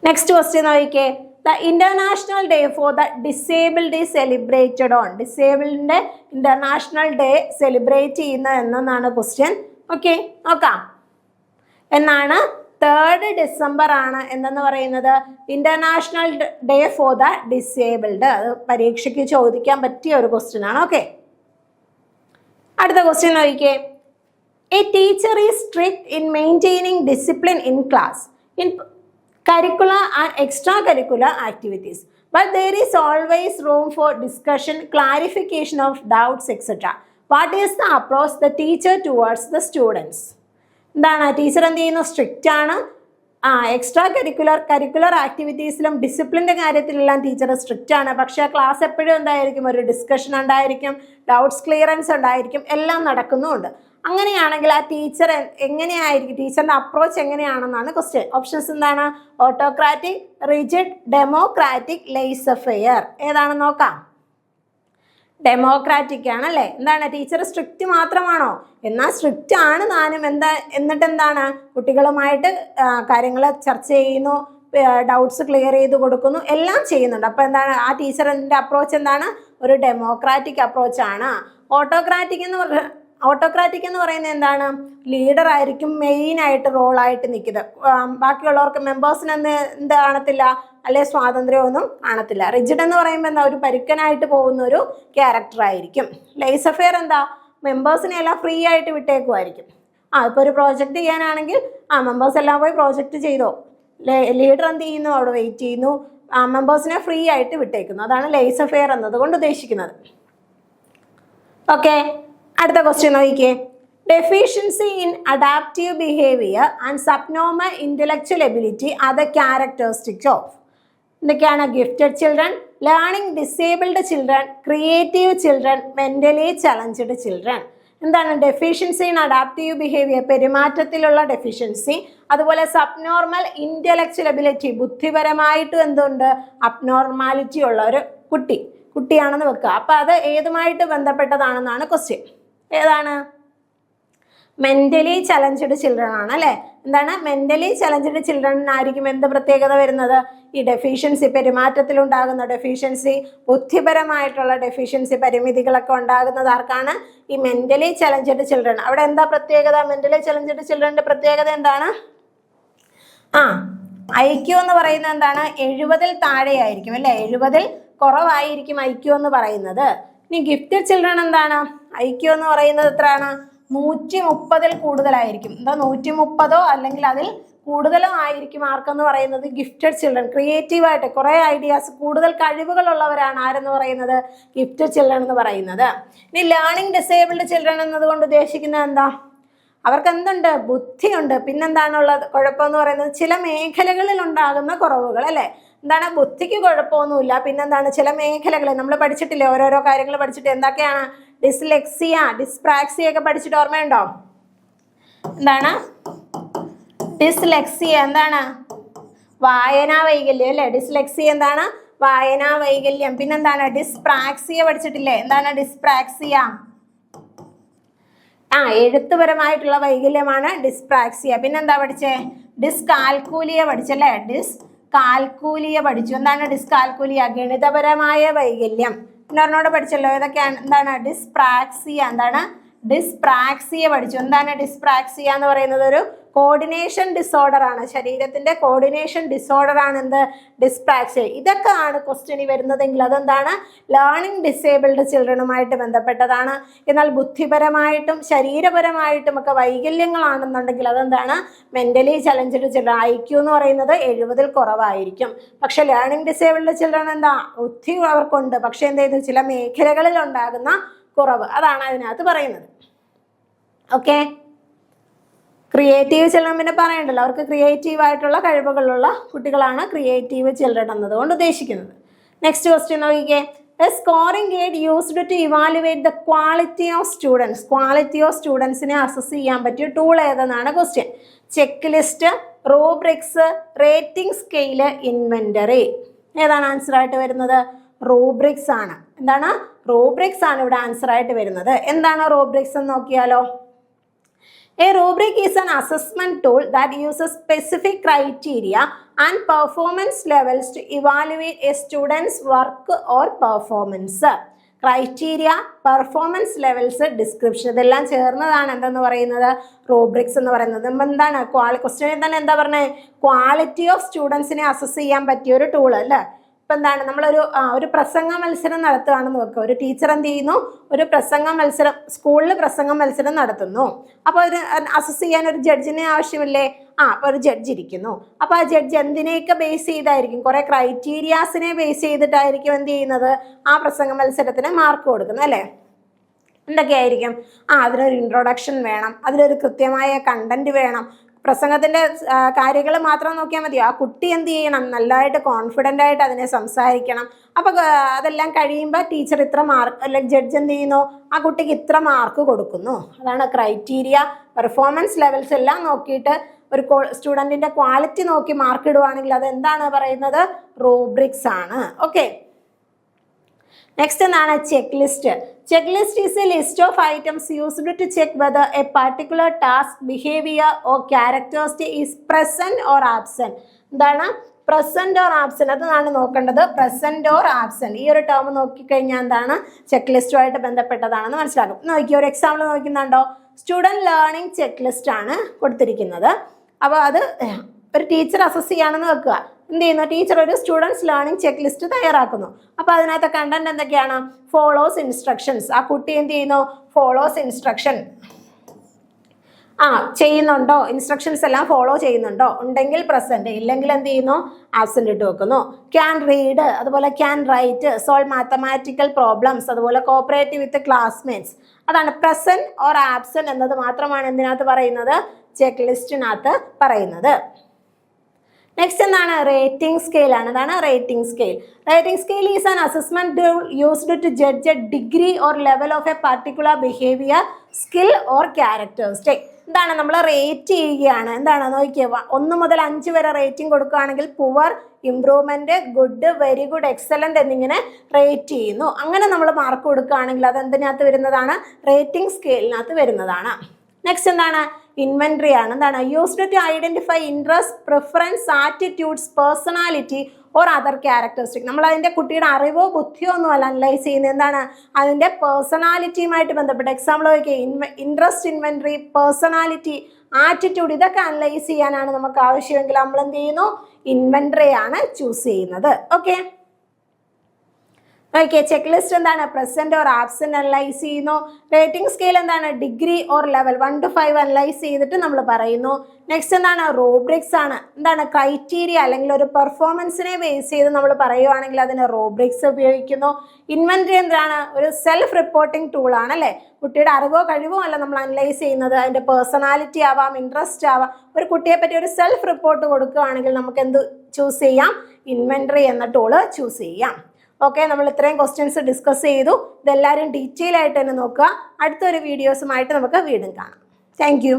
Next question നോക്കിക്കേ. The international day for the disabled is celebrated on. ഡിസേബിൾഡിന്റെ ഇന്റർനാഷണൽ ഡേ സെലിബ്രേറ്റ് ചെയ്യുന്നത് എന്നാണ് ക്വസ്റ്റ്യൻ. ഓക്കെ, നോക്കാം. എന്നാണ് 3rd ഡിസംബർ ആണ് എന്തെന്ന് പറയുന്നത്? International day for the disabled. അത് പരീക്ഷയ്ക്ക് ചോദിക്കാൻ പറ്റിയ ഒരു ക്വസ്റ്റ്യൻ ആണ്. ഓക്കെ. അടുത്ത ക്വസ്റ്റ്യൻ നോക്കിക്കേ. A teacher is strict in maintaining discipline in class in curricular and extracurricular activities, but there is always room for discussion, clarification of doubts, etc. What is the approach the teacher towards the students? എന്താണ്? Teacher എന്ത് ചെയ്യുന്നു? Strict ആണ്. Curricular ആക്ടിവിറ്റീസിലും ഡിസിപ്ലിൻ്റെ കാര്യത്തിലെല്ലാം teacher strict ആണ്. പക്ഷേ class എപ്പോഴും എന്തായിരിക്കും? ഒരു discussion ഉണ്ടായിരിക്കും, ഡൗട്ട്സ് ക്ലിയറൻസ് ഉണ്ടായിരിക്കും, എല്ലാം നടക്കുന്നുമുണ്ട്. അങ്ങനെയാണെങ്കിൽ ആ ടീച്ചർ എങ്ങനെയായിരിക്കും? ടീച്ചറിൻ്റെ അപ്രോച്ച് എങ്ങനെയാണെന്നാണ് ക്വസ്റ്റ്യൻ. ഓപ്ഷൻസ് എന്താണ്? Autocratic, rigid, democratic, laissez faire. ഏതാണെന്ന് നോക്കാം. ഡെമോക്രാറ്റിക് ആണല്ലേ. എന്താണ്? ടീച്ചർ സ്ട്രിക്റ്റ് മാത്രമാണോ? എന്നാൽ സ്ട്രിക്റ്റ് ആണ് താനും. എന്നിട്ട് എന്താണ്? കുട്ടികളുമായിട്ട് കാര്യങ്ങൾ ചർച്ച ചെയ്യുന്നു, ഡൗട്ട്സ് ക്ലിയർ ചെയ്ത് കൊടുക്കുന്നു, എല്ലാം ചെയ്യുന്നുണ്ട്. അപ്പോൾ എന്താണ്? ആ ടീച്ചറിൻ്റെ അപ്രോച്ച് എന്താണ്? ഒരു ഡെമോക്രാറ്റിക് അപ്രോച്ചാണ്. ഓട്ടോക്രാറ്റിക് എന്ന് പറയുന്നത് എന്താണ്? ലീഡർ ആയിരിക്കും മെയിനായിട്ട് റോളായിട്ട് നിൽക്കുന്നത്. ബാക്കിയുള്ളവർക്ക് മെമ്പേഴ്സിന് എന്ത് കാണത്തില്ല? അല്ലെ സ്വാതന്ത്ര്യമൊന്നും കാണത്തില്ല. റിജിഡ് എന്ന് പറയുമ്പോൾ എന്താ? ഒരു പരുക്കനായിട്ട് പോകുന്ന ഒരു ക്യാരക്ടർ ആയിരിക്കും. ലെയ്സഫെയർ എന്താ? മെമ്പേഴ്സിനെ എല്ലാം ഫ്രീ ആയിട്ട് വിട്ടേക്കുമായിരിക്കും. ഇപ്പോൾ ഒരു പ്രോജക്റ്റ് ചെയ്യാനാണെങ്കിൽ മെമ്പേഴ്സ് എല്ലാം പോയി പ്രോജക്റ്റ് ചെയ്തോ. ലീഡർ എന്ത് ചെയ്യുന്നു? അവിടെ വെയിറ്റ് ചെയ്യുന്നു, മെമ്പേഴ്സിനെ ഫ്രീ ആയിട്ട് വിട്ടേക്കുന്നു. അതാണ് ലെയ്സഫെയർ എന്നതുകൊണ്ട് ഉദ്ദേശിക്കുന്നത്. ഓക്കെ. അടുത്ത ക്വസ്റ്റ്യൻ നോക്കിക്കേ. Deficiency in adaptive behaviour and subnormal intellectual ability are the characteristics of. എന്തൊക്കെയാണ്? Gifted children, learning disabled children, creative children, mentally challenged children. എന്താണ്? ഡെഫിഷ്യൻസി ഇൻ അഡാപ്റ്റീവ് ബിഹേവിയർ, പെരുമാറ്റത്തിലുള്ള ഡെഫിഷ്യൻസി. അതുപോലെ സബ്നോർമൽ ഇന്റലക്ച്വൽ എബിലിറ്റി, ബുദ്ധിപരമായിട്ടും എന്തുണ്ട്? Abnormality ഉള്ള ഒരു കുട്ടിയാണെന്ന് വെക്കുക. അപ്പം അത് ഏതുമായിട്ട് ബന്ധപ്പെട്ടതാണെന്നാണ് ക്വസ്റ്റ്യൻ. ഏതാണ്? മെന്റലി ചലഞ്ചഡ് ചിൽഡ്രൻ ആണ് അല്ലേ. എന്താണ്? മെന്റലി ചലഞ്ചഡ് ചിൽഡ്രനായിരിക്കും എന്ത് പ്രത്യേകത വരുന്നത്? ഈ ഡെഫിഷ്യൻസി, പെരുമാറ്റത്തിലുണ്ടാകുന്ന ഡെഫിഷ്യൻസി, ബുദ്ധിപരമായിട്ടുള്ള ഡെഫിഷ്യൻസി, പരിമിതികളൊക്കെ ഉണ്ടാകുന്നത് ആർക്കാണ്? ഈ മെന്റലി ചലഞ്ചഡ് ചിൽഡ്രൻ. അവിടെ എന്താ പ്രത്യേകത? മെന്റലി ചലഞ്ചഡ് ചിൽഡ്രൻ്റെ പ്രത്യേകത എന്താണ്? IQ എന്ന് പറയുന്നത് എന്താണ്? 70-ൽ താഴെയായിരിക്കും അല്ലേ. 70-ൽ കുറവായിരിക്കും IQ എന്ന് പറയുന്നത്. ഇനി ഗിഫ്റ്റഡ് ചിൽഡ്രൻ എന്താണ്? IQ എന്ന് പറയുന്നത് എത്രയാണ്? 130 കൂടുതലായിരിക്കും. എന്താ 130 അല്ലെങ്കിൽ അതിൽ കൂടുതലും ആയിരിക്കും ആർക്കെന്ന് പറയുന്നത്? Gifted children. ക്രിയേറ്റീവായിട്ട് കുറേ ഐഡിയാസ്, കൂടുതൽ കഴിവുകളുള്ളവരാണ് ആരെന്ന് പറയുന്നത്? ഗിഫ്റ്റഡ് ചിൽഡ്രൻ എന്ന് പറയുന്നത്. ഇനി ലേണിംഗ് ഡിസേബിൾഡ് ചിൽഡ്രൻ എന്നതുകൊണ്ട് ഉദ്ദേശിക്കുന്നത് എന്താ? അവർക്ക് എന്തുണ്ട്? ബുദ്ധിയുണ്ട്. പിന്നെന്താണുള്ളത്? കുഴപ്പമെന്ന് പറയുന്നത് ചില മേഖലകളിൽ ഉണ്ടാകുന്ന കുറവുകൾ അല്ലേ? എന്താണ്? ബുദ്ധിക്ക് കുഴപ്പമൊന്നുമില്ല. പിന്നെന്താണ്? ചില മേഖലകളിൽ നമ്മൾ പഠിച്ചിട്ടില്ലേ, ഓരോരോ കാര്യങ്ങൾ പഠിച്ചിട്ട് എന്തൊക്കെയാണ്? ഡിസ്ലെക്സിയ, ഡിസ്പ്രാക്സിയ ഒക്കെ പഠിച്ചിട്ട് ഓർമ്മയുണ്ടോ? എന്താണ് ഡിസ്ലെക്സിയ? എന്താണ്? വായനാ വൈകല്യം അല്ലേ? ഡിസ്ലെക്സിയ എന്താണ്? വായനാ വൈകല്യം. പിന്നെന്താണ്? ഡിസ്പ്രാക്സിയ പഠിച്ചിട്ടില്ലേ? എന്താണ് ഡിസ്പ്രാക്സിയ? എഴുത്തുപരമായിട്ടുള്ള വൈകല്യമാണ് ഡിസ്പ്രാക്സിയ. പിന്നെന്താ പഠിച്ചേ? ഡിസ്കാൽക്കൂലിയ പഠിച്ചല്ലേ? ഡിസ്കാൽക്കൂലിയ പഠിച്ചു. എന്താണ് ഡിസ്കാൽക്കൂലിയ? ഗണിതപരമായ വൈകല്യം. പിന്നെ ഒരെണ്ണോട് പഠിച്ചല്ലോ, ഏതൊക്കെയാണ്? എന്താണ് ഡിസ്പ്രാക്സിയ? എന്താണ് ഡിസ്പ്രാക്സിയ പഠിച്ചു. എന്താണ് ഡിസ്പ്രാക്സിയ എന്ന് പറയുന്നത്? ഒരു കോർഡിനേഷൻ ഡിസോർഡർ ആണ്. ശരീരത്തിന്റെ കോർഡിനേഷൻ ഡിസോർഡർ ആണ് എന്ത്? ഡിസ്പ്രാക്സിയ. ഇതൊക്കെ ആണ് ക്വസ്റ്റ്യൻ വരുന്നതെങ്കിൽ അതെന്താണ്? ലേണിംഗ് ഡിസേബിൾഡ് ചിൽഡ്രനുമായിട്ട് ബന്ധപ്പെട്ടതാണ്. എന്നാൽ ബുദ്ധിപരമായിട്ടും ശരീരപരമായിട്ടും ഒക്കെ വൈകല്യങ്ങളാണെന്നുണ്ടെങ്കിൽ അതെന്താണ്? Mentally challenged children. IQ എന്ന് പറയുന്നത് 70 കുറവായിരിക്കും. പക്ഷെ ലേണിംഗ് ഡിസേബിൾഡ് ചിൽഡ്രൻ എന്താ? ബുദ്ധി അവർക്കുണ്ട്, പക്ഷെ എന്ത് ചെയ്തു? ചില മേഖലകളിൽ ഉണ്ടാകുന്ന കുറവ്, അതാണ് അതിനകത്ത് പറയുന്നത്. ഓക്കെ. ക്രിയേറ്റീവ് ചിൽഡ്രൻ പിന്നെ പറയണ്ടല്ലോ, അവർക്ക് ക്രിയേറ്റീവ് ആയിട്ടുള്ള കഴിവുകളുള്ള കുട്ടികളാണ് ക്രിയേറ്റീവ് ചിൽഡ്രൻ എന്നതുകൊണ്ട് ഉദ്ദേശിക്കുന്നത്. നെക്സ്റ്റ് ക്വസ്റ്റ്യൻ നോക്കിക്കേ. A scoring aid used to evaluate the quality of students. Quality of സ്റ്റുഡൻസിനെ അസസ് ചെയ്യാൻ പറ്റിയ ടൂൾ ഏതെന്നാണ് question. Check list, rubrics, rating scale, inventory. ഏതാണ് ആൻസർ ആയിട്ട് വരുന്നത്? റൂബ്രിക്സ് ആണ്. എന്താണ്? റൂബ്രിക്സ് ആണ് ഇവിടെ ആൻസർ ആയിട്ട് വരുന്നത്. എന്താണ് റൂബ്രിക്സ് എന്ന് നോക്കിയാലോ. A rubric is an assessment tool that uses specific criteria and performance levels to evaluate a student's work or performance. Criteria, performance levels, description ഇതെല്ലാം ചേർന്നതാണ് എന്തെന്ന് പറയുന്നത്? റൂബ്രിക്സ് എന്ന് പറയുന്നത്. എന്താണ്? ക്വസ്റ്റ്യനിൽ തന്നെ എന്താ പറഞ്ഞത്? ക്വാളിറ്റി ഓഫ് സ്റ്റുഡൻസിനെ അസസ് ചെയ്യാൻ പറ്റിയ ഒരു ടൂൾ അല്ലേ? ഇപ്പം എന്താണ്? ഒരു പ്രസംഗ മത്സരം നടത്തുകയാണെന്ന് വെക്കുക. ഒരു ടീച്ചർ എന്ത് ചെയ്യുന്നു? ഒരു പ്രസംഗ മത്സരം, സ്കൂളിൽ പ്രസംഗ മത്സരം നടത്തുന്നു. അപ്പോൾ ഒരു അസസ് ചെയ്യാൻ ഒരു ജഡ്ജിനെ ആവശ്യമില്ലേ? അപ്പോൾ ഒരു ജഡ്ജ് ഇരിക്കുന്നു. അപ്പോൾ ആ ജഡ്ജ് എന്തിനെയൊക്കെ ബേസ് ചെയ്തായിരിക്കും? കുറേ ക്രൈറ്റീരിയാസിനെ ബേസ് ചെയ്തിട്ടായിരിക്കും എന്ത് ചെയ്യുന്നത്? ആ പ്രസംഗ മത്സരത്തിന് മാർക്ക് കൊടുക്കുന്നത് അല്ലേ? എന്തൊക്കെയായിരിക്കും? അതിനൊരു ഇൻട്രൊഡക്ഷൻ വേണം, അതിലൊരു കൃത്യമായ കണ്ടന്റ് വേണം. പ്രസംഗത്തിൻ്റെ കാര്യങ്ങൾ മാത്രം നോക്കിയാൽ മതിയോ? ആ കുട്ടി എന്ത് ചെയ്യണം? നല്ലതായിട്ട് കോൺഫിഡൻ്റ് ആയിട്ട് അതിനെ സംസാരിക്കണം. അപ്പോൾ അതെല്ലാം കഴിയുമ്പോൾ ടീച്ചർ ഇത്ര മാർക്ക്, അല്ലെങ്കിൽ ജഡ്ജ് എന്ത് ചെയ്യുന്നു? ആ കുട്ടിക്ക് ഇത്ര മാർക്ക് കൊടുക്കുന്നു. അതാണ് ക്രൈറ്റീരിയ. പെർഫോമൻസ് ലെവൽസ് എല്ലാം നോക്കിയിട്ട് ഒരു സ്റ്റുഡൻറ്റിൻ്റെ ക്വാളിറ്റി നോക്കി മാർക്ക് ഇടുവാണെങ്കിൽ അത് എന്താണ് പറയുന്നത്? റൂബ്രിക്സ് ആണ്. ഓക്കെ. നെക്സ്റ്റ് എന്താണ്? Check list. Check list is a list of items used to check whether a particular task, behaviour or characteristic is present or absent. എന്താണ്? Present or absent. അതാണ് നോക്കേണ്ടത്. Present or absent. ഈ ഒരു term നോക്കിക്കഴിഞ്ഞാൽ എന്താണ്? Check ലിസ്റ്റുമായിട്ട് ബന്ധപ്പെട്ടതാണെന്ന് മനസ്സിലാക്കും. നോക്കി ഒരു എക്സാമ്പിൾ നോക്കുന്നുണ്ടോ? സ്റ്റുഡൻറ് ലേണിംഗ് ചെക്ക് ലിസ്റ്റ് ആണ് കൊടുത്തിരിക്കുന്നത്. അപ്പോൾ അത് ഒരു ടീച്ചർ അസസ് ചെയ്യാണെന്ന് വെക്കുക. എന്ത് ചെയ്യുന്നു? ടീച്ചർ ഒരു സ്റ്റുഡൻസ് ലേണിംഗ് ചെക്ക് ലിസ്റ്റ് തയ്യാറാക്കുന്നു. അപ്പോൾ അതിനകത്ത് കണ്ടന്റ് എന്തൊക്കെയാണ്? Follows instructions. ആ കുട്ടി എന്ത് ചെയ്യുന്നു? ഫോളോസ് ഇൻസ്ട്രക്ഷൻ ചെയ്യുന്നുണ്ടോ? ഇൻസ്ട്രക്ഷൻസ് എല്ലാം ഫോളോ ചെയ്യുന്നുണ്ടോ? ഉണ്ടെങ്കിൽ പ്രസന്റ്, ഇല്ലെങ്കിൽ എന്ത് ചെയ്യുന്നു? ആബ്സെന്റ് ഇട്ട് വെക്കുന്നു. ക്യാൻ റീഡ്, അതുപോലെ can write, solve mathematical problems, അതുപോലെ കോപ്പറേറ്റ് വിത്ത് ക്ലാസ്മേറ്റ്സ്. അതാണ് പ്രസന്റ് ഓർ ആബ്സെന്റ് എന്നത് മാത്രമാണ് എന്തിനകത്ത് പറയുന്നത്? ചെക്ക് ലിസ്റ്റിനകത്ത് പറയുന്നത്. നെക്സ്റ്റ് എന്താണ്? റേറ്റിംഗ് സ്കെയിൽ ആണ്. അതാണ് rating scale. Rating scale is an assessment tool used to judge a degree or level of a particular behaviour, skill or characteristic. എന്താണ്? നമ്മൾ റേറ്റ് ചെയ്യുകയാണ്. എന്താണ്? നോക്കിയേ, 1 മുതൽ 5 വരെ റേറ്റിംഗ് കൊടുക്കുകയാണെങ്കിൽ poor, improvement, good, very good, excellent എന്നിങ്ങനെ റേറ്റ് ചെയ്യുന്നു. അങ്ങനെ നമ്മൾ മാർക്ക് കൊടുക്കുകയാണെങ്കിൽ അത് എന്തിനകത്ത് വരുന്നതാണ്? റേറ്റിംഗ് സ്കെയിലിനകത്ത് വരുന്നതാണ്. നെക്സ്റ്റ് എന്താണ്? ഇൻവെന്ററി ആണ്. എന്താണ്? Used to identify interest, preference, attitudes, personality or other characteristic. നമ്മൾ അതിൻ്റെ കുട്ടിയുടെ അറിവോ ബുദ്ധിയോ ഒന്നും അല്ല അനലൈസ് ചെയ്യുന്നത്. എന്താണ്? അതിൻ്റെ പേഴ്സണാലിറ്റിയുമായിട്ട് ബന്ധപ്പെട്ട്. എക്സാമ്പിൾ നോക്കിയേ, ഇൻട്രസ്റ്റ് ഇൻവെന്ററി, പേഴ്സണാലിറ്റി, ആറ്റിറ്റ്യൂഡ്, ഇതൊക്കെ അനലൈസ് ചെയ്യാനാണ് നമുക്ക് ആവശ്യമെങ്കിൽ നമ്മൾ എന്ത് ചെയ്യുന്നു? ഇൻവെന്ററി ആണ് ചൂസ് ചെയ്യുന്നത്. ഓക്കെ. ചെക്ക് ലിസ്റ്റ് എന്താണ്? പ്രസന്റ് ഓർ ആബ്സെന്റ് അനലൈസ് ചെയ്യുന്നു. റേറ്റിംഗ് സ്കെയിൽ എന്താണ്? Degree or level 1 to 5 analyse ചെയ്തിട്ട് നമ്മൾ പറയുന്നു. നെക്സ്റ്റ് എന്താണ്? റൂബ്രിക്സ് ആണ്. എന്താണ്? ക്രൈറ്റീരിയ അല്ലെങ്കിൽ ഒരു പെർഫോമൻസിനെ ബേസ് ചെയ്ത് നമ്മൾ പറയുവാണെങ്കിൽ അതിന് റൂബ്രിക്സ് ഉപയോഗിക്കുന്നു. ഇൻവെന്ററി എന്താണ്? ഒരു സെൽഫ് റിപ്പോർട്ടിംഗ് ടൂൾ ആണ് അല്ലേ? കുട്ടിയുടെ അറിവോ കഴിവോ അല്ല നമ്മൾ അനലൈസ് ചെയ്യുന്നത്, അതിന്റെ പേഴ്സണാലിറ്റി ആവാം, ഇൻട്രസ്റ്റ് ആവാം. ഒരു കുട്ടിയെ പറ്റി ഒരു സെൽഫ് റിപ്പോർട്ട് കൊടുക്കുകയാണെങ്കിൽ നമുക്ക് എന്ത് ചൂസ് ചെയ്യാം? ഇൻവെന്ററി എന്ന ടൂള് ചൂസ് ചെയ്യാം. ഓക്കെ, നമ്മൾ ഇത്രയും ക്വസ്റ്റ്യൻസ് ഡിസ്കസ് ചെയ്തു. ഇതെല്ലാവരും ഡീറ്റെയിൽ ആയിട്ട് തന്നെ നോക്കുക. അടുത്തൊരു വീഡിയോസുമായിട്ട് നമുക്ക് വീണ്ടും കാണാം. Thank you.